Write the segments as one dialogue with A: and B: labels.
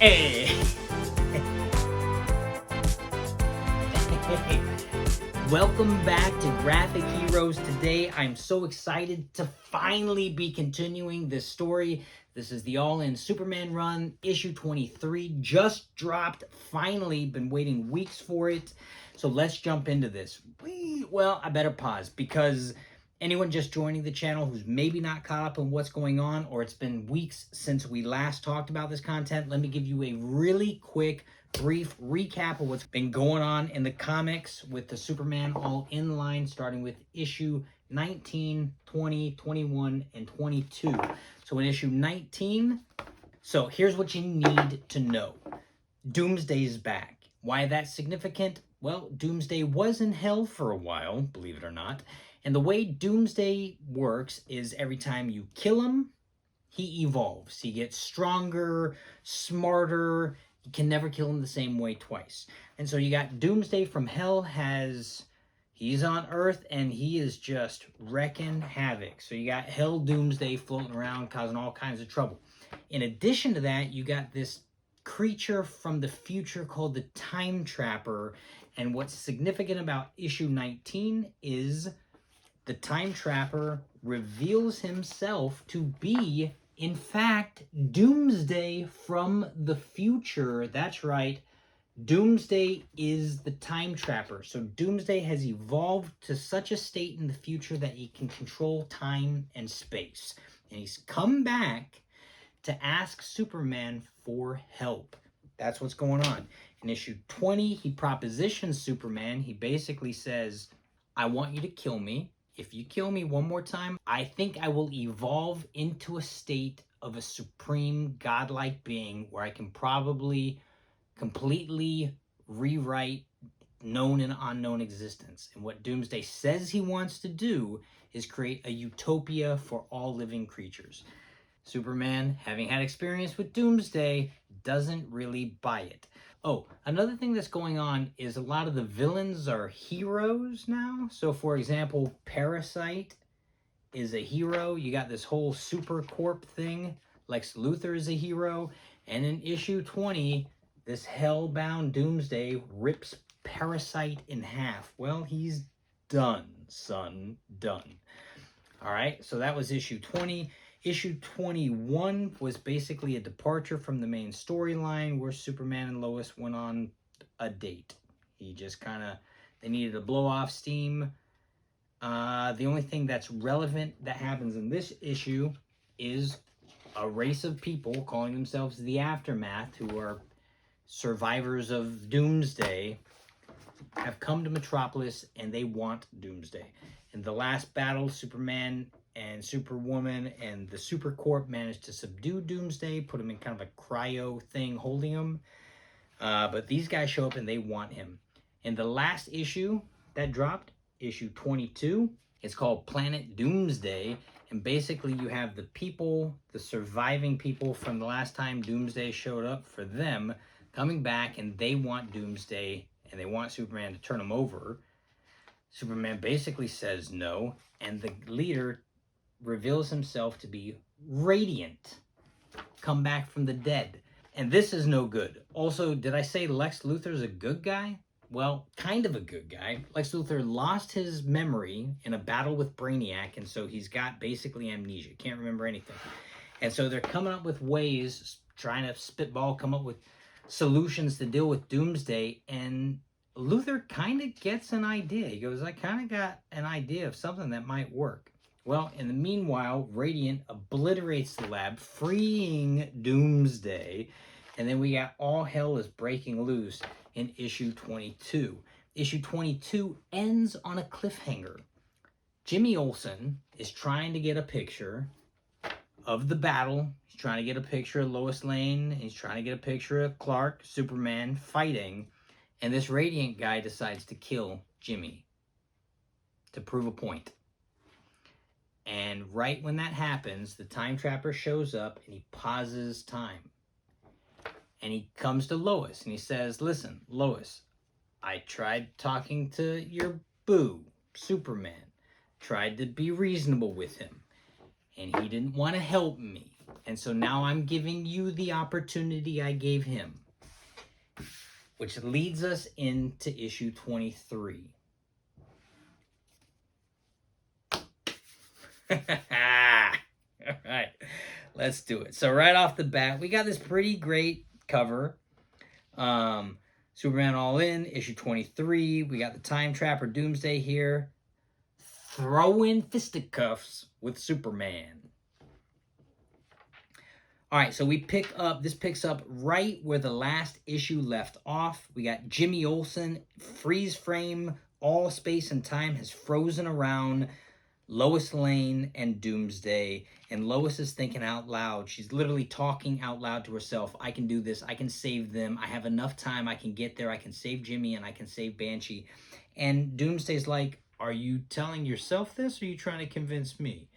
A: Hey! Welcome back to Graphic Heroes. Today, I'm so excited to finally be continuing this story. This is the All-In Superman run, issue 23, just dropped, finally, been waiting weeks for it. So let's jump into this. Well, I better pause because anyone just joining the channel who's maybe not caught up on what's going on, or it's been weeks since we last talked about this content, let me give you a really quick brief recap of what's been going on in the comics with the Superman All-In line, starting with issue 19, 20, 21, and 22. So in issue 19, so here's what you need to know. Doomsday is back. Why that's significant? Well, Doomsday was in hell for a while, believe it or not. And the way Doomsday works is every time you kill him, he evolves. He gets stronger, smarter. You can never kill him the same way twice. And so you got Doomsday from hell he's on Earth and he is just wrecking havoc. So you got Hell Doomsday floating around causing all kinds of trouble. In addition to that, you got this creature from the future called the Time Trapper. And what's significant about issue 19 is the Time Trapper reveals himself to be, in fact, Doomsday from the future. That's right. Doomsday is the Time Trapper. So Doomsday has evolved to such a state in the future that he can control time and space. And he's come back to ask Superman for help. That's what's going on. In issue 20, he propositions Superman. He basically says, I want you to kill me. If you kill me one more time, I think I will evolve into a state of a supreme godlike being where I can probably completely rewrite known and unknown existence. And what Doomsday says he wants to do is create a utopia for all living creatures. Superman, having had experience with Doomsday, doesn't really buy it. Oh, another thing that's going on is a lot of the villains are heroes now. So, for example, Parasite is a hero. You got this whole Super Corp thing. Lex Luthor is a hero. And in issue 20, this hellbound Doomsday rips Parasite in half. Well, he's done, son. Done. All right, so that was issue 20. Issue 21 was basically a departure from the main storyline where Superman and Lois went on a date. He just they needed to blow off steam. The only thing that's relevant that happens in this issue is a race of people calling themselves the Aftermath, who are survivors of Doomsday, have come to Metropolis and they want Doomsday. In the last battle, Superman and Superwoman and the Super Corp managed to subdue Doomsday, put him in kind of a cryo thing holding him. But these guys show up and they want him. In the last issue that dropped, issue 22, it's called Planet Doomsday. And basically you have the people, the surviving people from the last time Doomsday showed up, for them coming back, and they want Doomsday and they want Superman to turn him over. Superman basically says no, and the leader reveals himself to be Radiant, come back from the dead. And this is no good. Also, did I say Lex Luthor's a good guy? Well, kind of a good guy. Lex Luthor lost his memory in a battle with Brainiac, and so he's got basically amnesia. Can't remember anything. And so they're coming up with ways, trying to spitball, come up with solutions to deal with Doomsday, and Luthor kind of gets an idea. He goes, I kind of got an idea of something that might work. Well, in the meanwhile, Radiant obliterates the lab, freeing Doomsday. And then we got all hell is breaking loose in issue 22. Issue 22 ends on a cliffhanger. Jimmy Olsen is trying to get a picture of the battle. He's trying to get a picture of Lois Lane. He's trying to get a picture of Clark, Superman, fighting. And this Radiant guy decides to kill Jimmy to prove a point. And right when that happens, the Time Trapper shows up and he pauses time. And he comes to Lois and he says, listen, Lois, I tried talking to your boo, Superman. Tried to be reasonable with him. And he didn't want to help me. And so now I'm giving you the opportunity I gave him, which leads us into issue 23. All right, let's do it. So right off the bat, we got this pretty great cover. Superman All In, issue 23. We got the Time Trapper Doomsday here. Throwing fisticuffs with Superman. All right, so this picks up right where the last issue left off. We got Jimmy Olsen, freeze frame, all space and time has frozen around Lois Lane and Doomsday, and Lois is thinking out loud. She's literally talking out loud to herself. I can do this. I can save them. I have enough time. I can get there. I can save Jimmy and I can save Banshee. And Doomsday's like, are you telling yourself this or are you trying to convince me?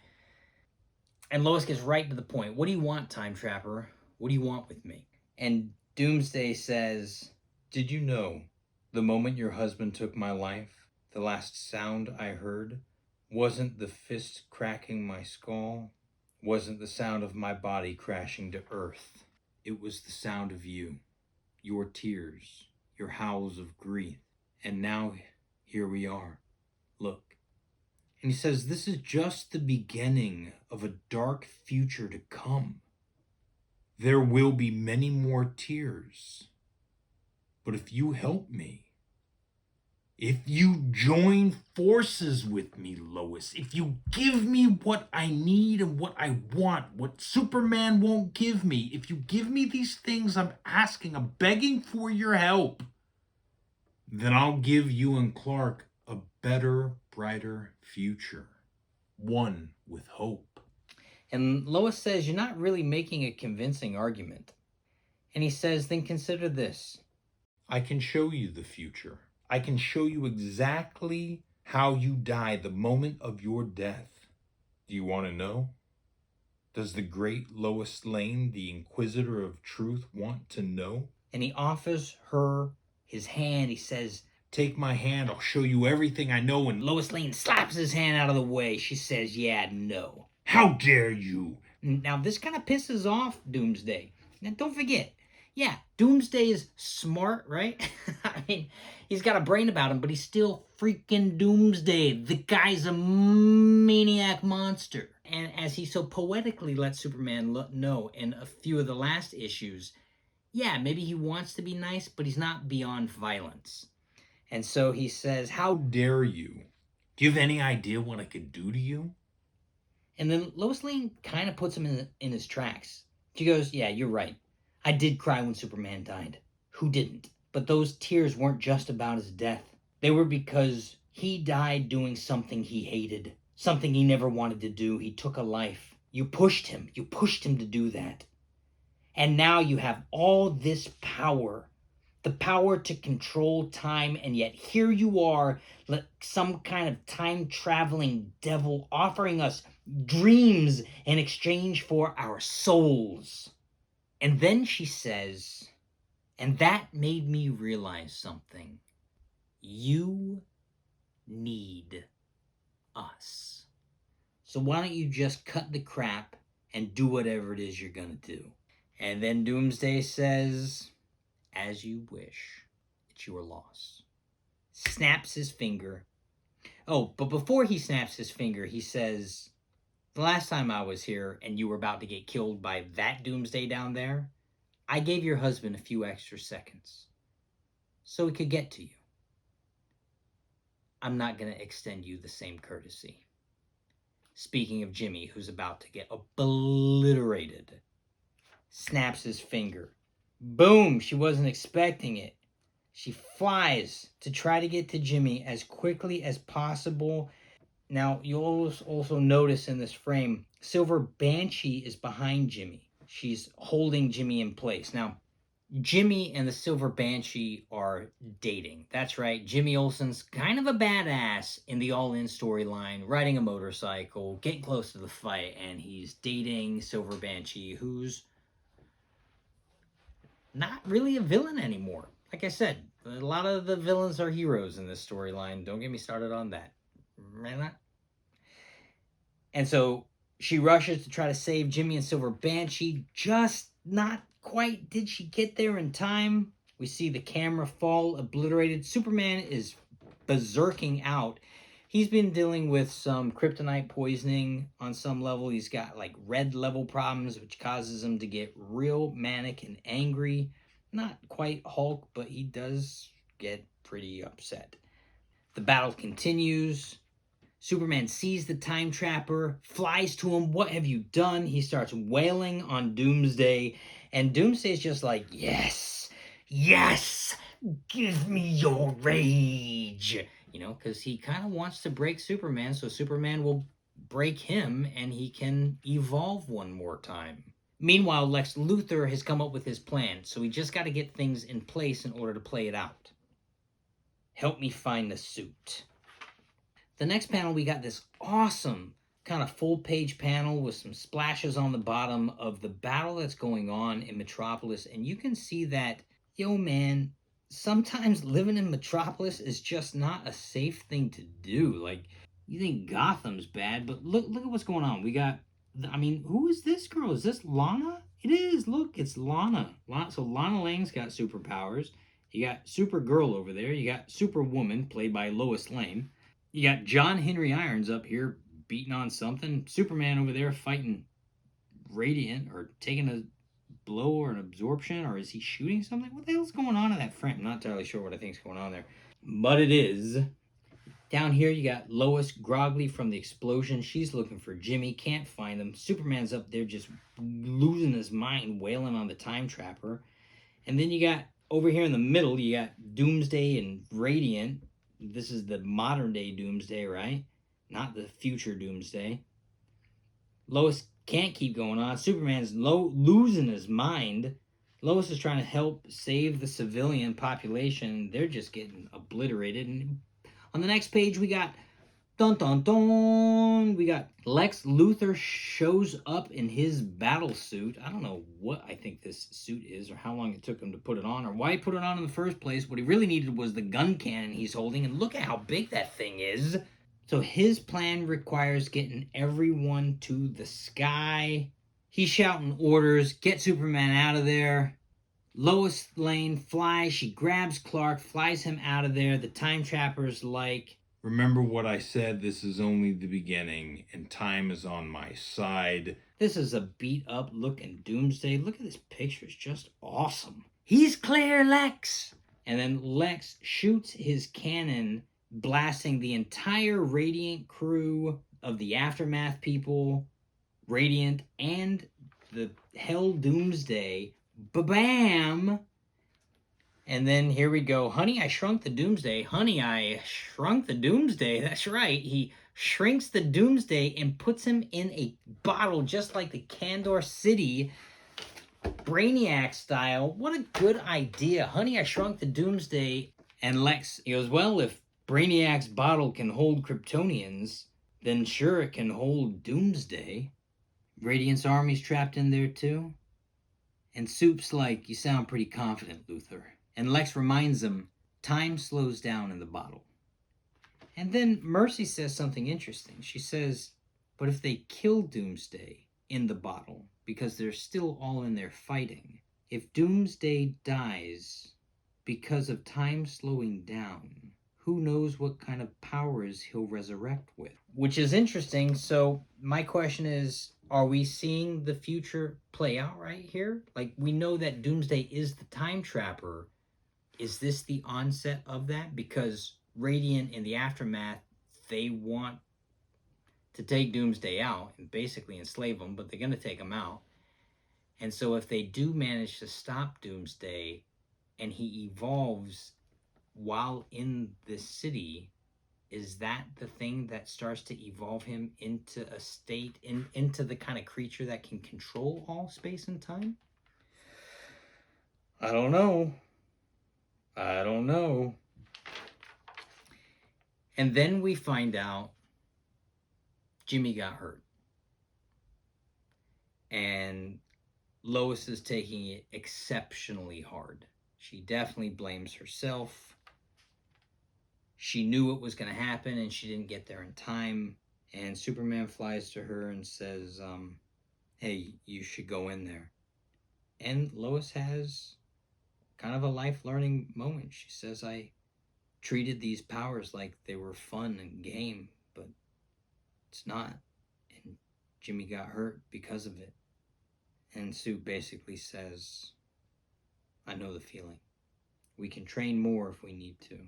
A: And Lois gets right to the point. What do you want, Time Trapper? What do you want with me? And Doomsday says, did you know the moment your husband took my life, the last sound I heard wasn't the fist cracking my skull, wasn't the sound of my body crashing to earth. It was the sound of you, your tears, your howls of grief. And now here we are. Look. And he says, this is just the beginning of a dark future to come. There will be many more tears. But if you help me, if you join forces with me, Lois, if you give me what I need and what I want, what Superman won't give me, if you give me these things I'm asking, I'm begging for your help, then I'll give you and Clark a better, brighter future. One with hope. And Lois says, you're not really making a convincing argument. And he says, then consider this. I can show you the future. I can show you exactly how you die the moment of your death. Do you want to know? Does the great Lois Lane, the Inquisitor of Truth, want to know? And he offers her his hand. He says, take my hand, I'll show you everything I know. And Lois Lane slaps his hand out of the way. She says, yeah, no. How dare you? Now, this kind of pisses off Doomsday. Now, don't forget, yeah, Doomsday is smart, right? I mean, he's got a brain about him, but he's still freaking Doomsday. The guy's a maniac monster. And as he so poetically lets Superman know in a few of the last issues, yeah, maybe he wants to be nice, but he's not beyond violence. And so he says, how dare you? Do you have any idea what I could do to you? And then Lois Lane kind of puts him in his tracks. She goes, yeah, you're right. I did cry when Superman died. Who didn't? But those tears weren't just about his death. They were because he died doing something he hated, something he never wanted to do. He took a life. You pushed him. You pushed him to do that. And now you have all this power, the power to control time, and yet here you are, like some kind of time-traveling devil offering us dreams in exchange for our souls. And then she says, and that made me realize something. You need us. So why don't you just cut the crap and do whatever it is you're gonna do? And then Doomsday says, as you wish. It's your loss. Snaps his finger. Oh, but before he snaps his finger, he says, the last time I was here and you were about to get killed by that Doomsday down there, I gave your husband a few extra seconds so he could get to you. I'm not going to extend you the same courtesy. Speaking of Jimmy, who's about to get obliterated, snaps his finger. Boom! She wasn't expecting it. She flies to try to get to Jimmy as quickly as possible. Now, you'll also notice in this frame, Silver Banshee is behind Jimmy. She's holding Jimmy in place. Now, Jimmy and the Silver Banshee are dating. That's right, Jimmy Olsen's kind of a badass in the All In storyline, riding a motorcycle, getting close to the fight, and he's dating Silver Banshee, who's not really a villain anymore. Like I said, a lot of the villains are heroes in this storyline. Don't get me started on that. And so She rushes to try to save Jimmy and Silver Banshee. Just not quite did she get there in time. We see the camera fall obliterated. Superman is berserking out. He's been dealing with some kryptonite poisoning on some level. He's got like red level problems, which causes him to get real manic and angry. Not quite Hulk, but he does get pretty upset. The battle continues. Superman sees the time trapper, flies to him. What have you done? He starts wailing on Doomsday, and Doomsday's just like, yes, yes, give me your rage. You know, because he kind of wants to break Superman, so Superman will break him and he can evolve one more time. Meanwhile, Lex Luthor has come up with his plan, so he just got to get things in place in order to play it out. Help me find the suit. The next panel, we got this awesome kind of full page panel with some splashes on the bottom of the battle that's going on in Metropolis. And you can see that, yo man, sometimes living in Metropolis is just not a safe thing to do. Like, you think Gotham's bad, but look at what's going on. We got, I mean, who is this girl? Is this Lana? It is. Look, it's Lana. So Lana Lang's got superpowers. You got Supergirl over there. You got Superwoman, played by Lois Lane. You got John Henry Irons up here beating on something. Superman over there fighting Radiant or taking a blow or an absorption, or is he shooting something? What the hell's going on in that frame? I'm not entirely sure what I think's going on there. But it is. Down here you got Lois groggily from the explosion. She's looking for Jimmy, can't find him. Superman's up there just losing his mind, wailing on the time trapper. And then you got over here in the middle, you got Doomsday and Radiant. This is the modern day Doomsday, right? Not the future Doomsday. Lois can't keep going on. Superman's losing his mind. Lois is trying to help save the civilian population. They're just getting obliterated. And on the next page, we got dun dun dun. We got Lex Luthor shows up in his battle suit. I don't know what I think this suit is, or how long it took him to put it on, or why he put it on in the first place. What he really needed was the gun cannon he's holding, and look at how big that thing is. So his plan requires getting everyone to the sky. He's shouting orders, get Superman out of there. Lois Lane flies, she grabs Clark, flies him out of there. The time trapper's like,
B: remember what I said, this is only the beginning, and time is on my side.
A: This is a beat up looking Doomsday. Look at this picture, it's just awesome. He's clear, Lex! And then Lex shoots his cannon, blasting the entire Radiant crew of the Aftermath people, Radiant, and the Hell Doomsday. Ba-bam! And then here we go. Honey, I Shrunk the Doomsday. Honey, I Shrunk the Doomsday. That's right. He shrinks the Doomsday and puts him in a bottle just like the Kandor City Brainiac style. What a good idea. Honey, I Shrunk the Doomsday. And Lex, he goes, well, if Brainiac's bottle can hold Kryptonians, then sure it can hold Doomsday. Radiant's army's trapped in there too. And Soup's like, you sound pretty confident, Luthor. And Lex reminds him, time slows down in the bottle. And then Mercy says something interesting. She says, but if they kill Doomsday in the bottle, because they're still all in there fighting, if Doomsday dies because of time slowing down, who knows what kind of powers he'll resurrect with? Which is interesting. So my question is, are we seeing the future play out right here? Like, we know that Doomsday is the time trapper. Is this the onset of that? Because Radiant in the Aftermath, they want to take Doomsday out and basically enslave him, but they're going to take him out. And so if they do manage to stop Doomsday and he evolves while in the city, is that the thing that starts to evolve him into a state, into the kind of creature that can control all space and time? I don't know. And then we find out Jimmy got hurt. And Lois is taking it exceptionally hard. She definitely blames herself. She knew it was going to happen and she didn't get there in time. And Superman flies to her and says, hey, you should go in there. And Lois has kind of a life learning moment. She says, I treated these powers like they were fun and game, but it's not. And Jimmy got hurt because of it. And Sue basically says, I know the feeling. We can train more if we need to.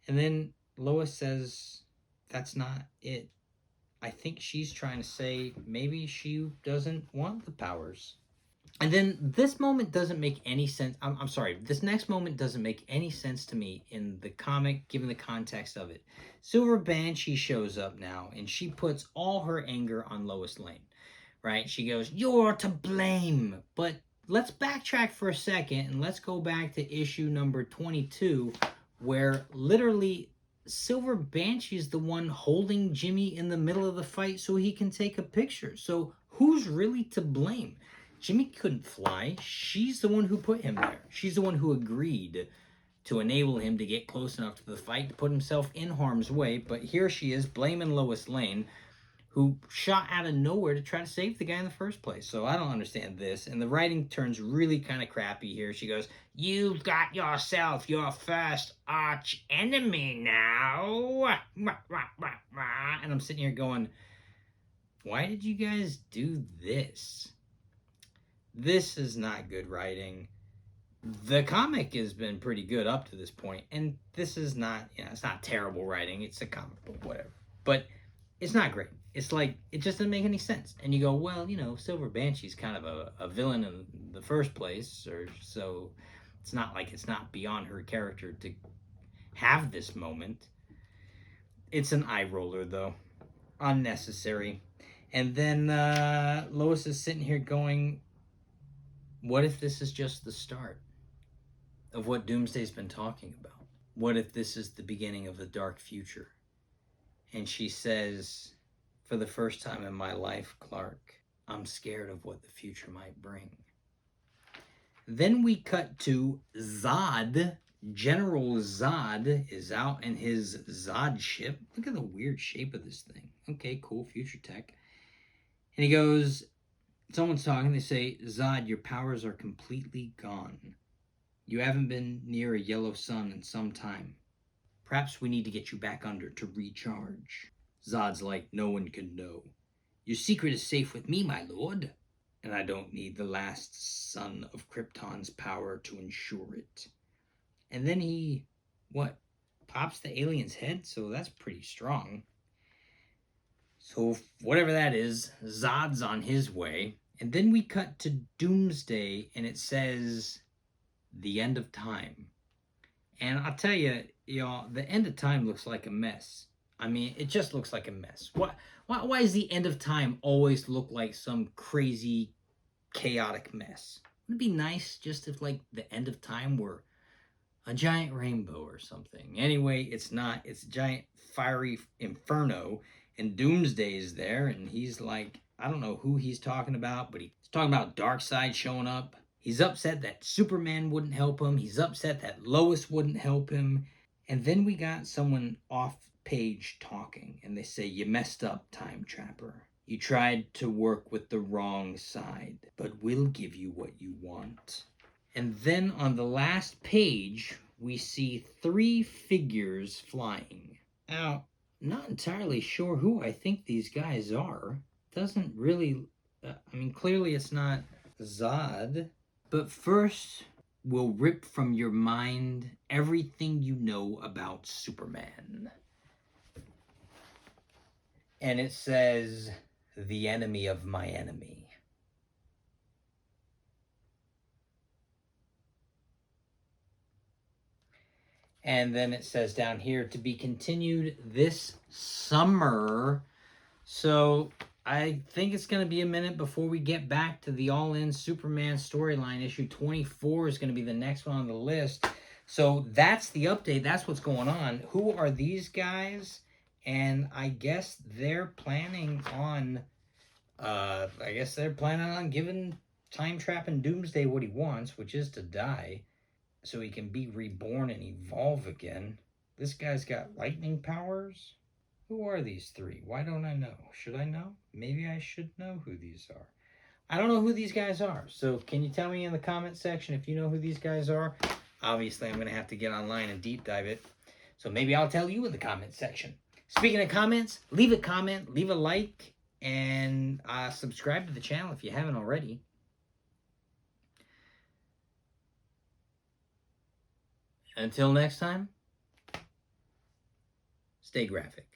A: And then Lois says, that's not it. I think she's trying to say maybe she doesn't want the powers. And then this moment doesn't make any sense. I'm sorry. This next moment doesn't make any sense to me in the comic, given the context of it. Silver Banshee shows up now, and she puts all her anger on Lois Lane, right? She goes, you're to blame. But let's backtrack for a second, and let's go back to issue number 22, where literally Silver Banshee is the one holding Jimmy in the middle of the fight so he can take a picture. So who's really to blame? Jimmy couldn't fly. She's the one who put him there. She's the one who agreed to enable him to get close enough to the fight to put himself in harm's way. But here she is blaming Lois Lane, who shot out of nowhere to try to save the guy in the first place. So I don't understand this. And the writing turns really kind of crappy here. She goes, you got yourself your first arch enemy now. And I'm sitting here going, why did you guys do this? This is not good writing. The comic has been pretty good up to this point, and this is not, it's not terrible writing. It's a comic book, whatever. But it's not great. It's like, it just doesn't make any sense. And you go, well, Silver Banshee's kind of a villain in the first place, or so it's not like it's not beyond her character to have this moment. It's an eye roller, though. Unnecessary. And then Lois is sitting here going, what if this is just the start of what Doomsday's been talking about? What if this is the beginning of the dark future? And she says, for the first time in my life, Clark, I'm scared of what the future might bring. Then we cut to Zod. General Zod is out in his Zod ship. Look at the weird shape of this thing. Okay, cool, future tech. And he goes, someone's talking, they say, Zod, your powers are completely gone. You haven't been near a yellow sun in some time. Perhaps we need to get you back under to recharge. Zod's like, no one can know. Your secret is safe with me, my lord. And I don't need the last son of Krypton's power to ensure it. And then he, pops the alien's head? So that's pretty strong. So whatever that is, Zod's on his way. And then we cut to Doomsday, and it says, the end of time. And I'll tell you, y'all, the end of time looks like a mess. I mean, it just looks like a mess. Why does the end of time always look like some crazy, chaotic mess? Wouldn't it be nice just if, the end of time were a giant rainbow or something? Anyway, it's not. It's a giant fiery inferno, and Doomsday is there, and he's like, I don't know who he's talking about, but he's talking about Darkseid showing up. He's upset that Superman wouldn't help him. He's upset that Lois wouldn't help him. And then we got someone off page talking, and they say, you messed up, Time Trapper. You tried to work with the wrong side, but we'll give you what you want. And then on the last page, we see 3 figures flying. Now, not entirely sure who I think these guys are. Doesn't really, clearly it's not Zod. But first, we'll rip from your mind everything you know about Superman. And it says, the enemy of my enemy. And then it says down here, to be continued this summer. So I think it's going to be a minute before we get back to the All-In Superman storyline. Issue 24 is going to be the next one on the list. So that's the update. That's what's going on. Who are these guys? And I guess they're planning on, giving Time Trap and Doomsday what he wants, which is to die, so he can be reborn and evolve again. This guy's got lightning powers. Who are these three? Why don't I know? Should I know? Maybe I should know who these are. I don't know who these guys are. So can you tell me in the comment section if you know who these guys are? Obviously, I'm going to have to get online and deep dive it. So maybe I'll tell you in the comment section. Speaking of comments, leave a comment, leave a like, and subscribe to the channel if you haven't already. Until next time, stay graphic.